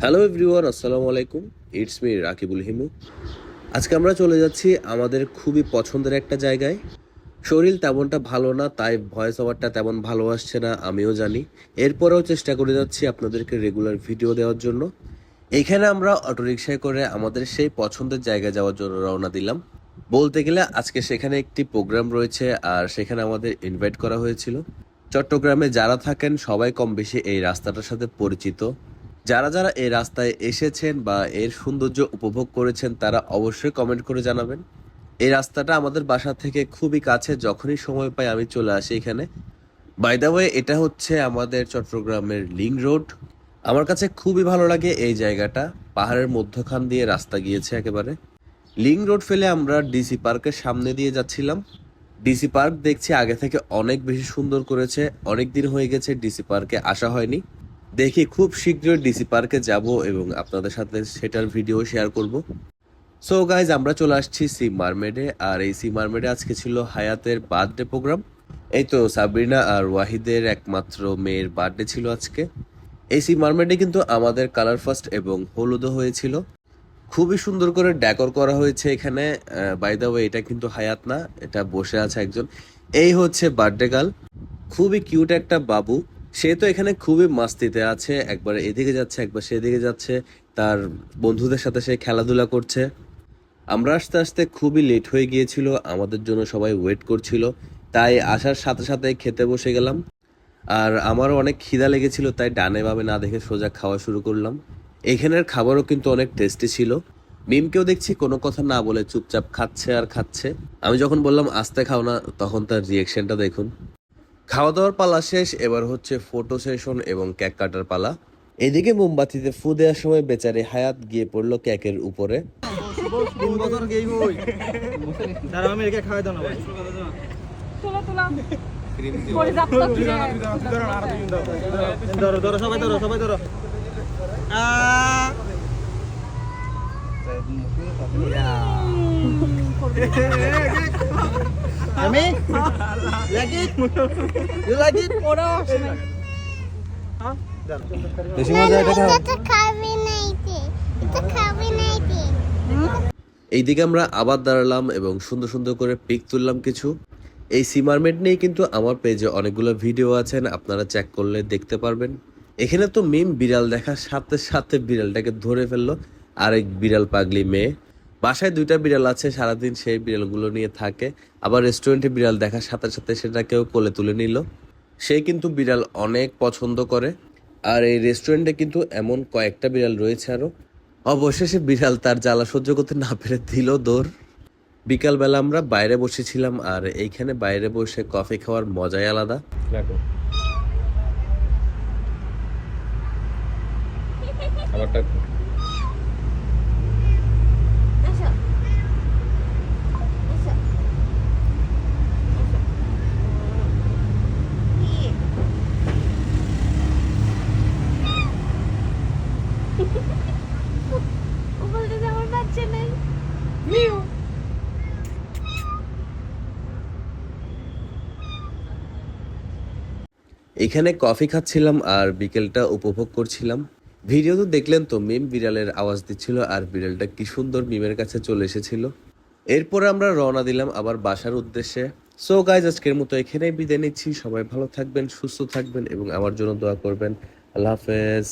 Hello everyone, আসসালামু আলাইকুম। It's me Rakibul Himu. আজকে আমরা চলে যাচ্ছি আমাদের খুবই পছন্দের একটা জায়গায়। শরীর তেমনটা ভালো না, তাই ভয়েস ওভারটা তেমন ভালো আসছে না, আমিও জানি। এরপরেও চেষ্টা করে যাচ্ছি আপনাদেরকে রেগুলার ভিডিও দেওয়ার জন্য। এইখানে আমরা অটোরিকশায় করে আমাদের সেই পছন্দের জায়গায় যাওয়ার জন্য রওনা দিলাম। বলতে গেলে আজকে সেখানে একটি প্রোগ্রাম রয়েছে, আর সেখানে আমাদের ইনভাইট করা হয়েছিল। চট্টগ্রামে যারা থাকেন সবাই কম বেশি এই রাস্তাটার সাথে পরিচিত। যারা যারা এই রাস্তায় এসেছেন বা এর সৌন্দর্য উপভোগ করেছেন তারা অবশ্যই কমেন্ট করে জানাবেন। এই রাস্তাটা আমাদের বাসা থেকে খুবই কাছে, যখনই সময় পাই আমি চলে আসি এখানে। বাই দ্য ওয়ে, এটা হচ্ছে আমাদের চট্টগ্রামের লিং রোড। আমার কাছে খুবই ভালো লাগে এই জায়গাটা। পাহাড়ের মধ্যখান দিয়ে রাস্তা গিয়েছে একেবারে। লিং রোড ফেলে আমরা ডিসি পার্কের সামনে দিয়ে যাচ্ছিলাম। ডিসি পার্ক দেখছি আগে থেকে অনেক বেশি সুন্দর করেছে। অনেক দিন হয়ে গেছে ডিসি পার্কে আসা হয়নি। দেখি খুব শীঘ্রই ডিসি পার্কে যাব এবং আপনাদের সাথে সেটার ভিডিও শেয়ার করব। সো গাইজ, আমরা চলে আসছি সি মারমেডে। আর এই সি মারমেডে আজকে ছিল হায়াতের বার্থডে প্রোগ্রাম। এই তো সাবরিনা আর ওয়াহিদের একমাত্র মেয়ের বার্থডে ছিল আজকে। এই সি মারমেডে কিন্তু আমাদের কালার ফার্স্ট এবং হলুদও হয়েছিল। খুবই সুন্দর করে ডেকোর করা হয়েছে এখানে। বাই দ্য ওয়ে, এটা কিন্তু হায়াত না, এটা বসে আছে একজন। এই হচ্ছে বার্থডে গার্ল, খুবই কিউট একটা বাবু। সে তো এখানে খুবই মাস্তিতে আছে, একবার এদিকে যাচ্ছে একবার সেদিকে যাচ্ছে। তার বন্ধুদের সাথে সে খেলাধুলা করছে। আমরা আস্তে আস্তে খুবই লেট হয়ে গিয়েছিল, আমাদের জন্য সবাই ওয়েট করছিল। তাই আসার সাথে সাথে খেতে বসে গেলাম। আর আমারও অনেক খিদা লেগেছিল, তাই ডানে বামে না দেখে সোজা খাওয়া শুরু করলাম। এখানের খাবারও কিন্তু অনেক টেস্টি ছিল। মিমকেও দেখছি কোনো কথা না বলে চুপচাপ খাচ্ছে আর খাচ্ছে। আমি যখন বললাম আস্তে খাও না, তখন তার রিয়েকশনটা দেখুন। খাওয়া দাওয়ার পালা শেষ, এবার হচ্ছে ফটো সেশন এবং কেক কাটার পালা। এদিকে মোমবাতিতে ফু দেওয়ার সময় বেচারে হায়াত গিয়ে পড়লো কেকের উপরে। 3 বছর গেই হই তারা আমি একে খাওয়াই দাও না ভাই তোলা তোলা পরে যাব তো কি ধরো ধরো সবাই ধরো সবাই ধরো আমি like it you like it ওরা বেশি মজা এটা খাও। এইদিকে আমরা আবার দাঁড়ালাম এবং সুন্দর সুন্দর করে পিক তুললাম কিছু। এই সি মারমেড নিয়ে কিন্তু আমার পেজে অনেকগুলো ভিডিও আছেন, আপনারা চেক করলে দেখতে পারবেন। এখানে তো মিম বিড়াল দেখার সাথে সাথে বিড়ালটাকে ধরে ফেললো আরেক বিড়াল পাগলি মেয়ে। বাসায় 2টা বিড়াল আছে, সারাদিন সেই বিড়ালগুলো নিয়ে থাকে। আবার রেস্টুরেন্টে বিড়াল দেখার সাথে সাথে সেটাকেও কোলে তুলে নিল। সে কিন্তু বিড়াল অনেক পছন্দ করে। আর এই রেস্টুরেন্টে কিন্তু এমন কয়েকটা বিড়াল রয়েছে আরো। অবশেষে বিড়াল তার জ্বালা সহ্য করতে না পেরে দিল দৌড়। বিকালবেলা আমরা বাইরে বসেছিলাম, আর এইখানে বাইরে বসে কফি খাওয়ার মজাই আলাদা। ও বলতে যে আমার বাচ্চা নাই। এখানে কফি খাচ্ছিলাম আর বিকেলটা উপভোগ করছিলাম। ভিডিও তো দেখলেন, তো মিম বিড়ালের আওয়াজ দিচ্ছিল আর বিড়ালটা কি সুন্দর মিমের কাছে চলে এসেছিল। এরপরে আমরা রওনা দিলাম আবার বাসার উদ্দেশ্যে। সো গাইজ, আজকের মতো এখানেই বিদায় নিচ্ছি। সবাই ভালো থাকবেন, সুস্থ থাকবেন এবং আমার জন্য দোয়া করবেন। আল্লাহ হাফেজ।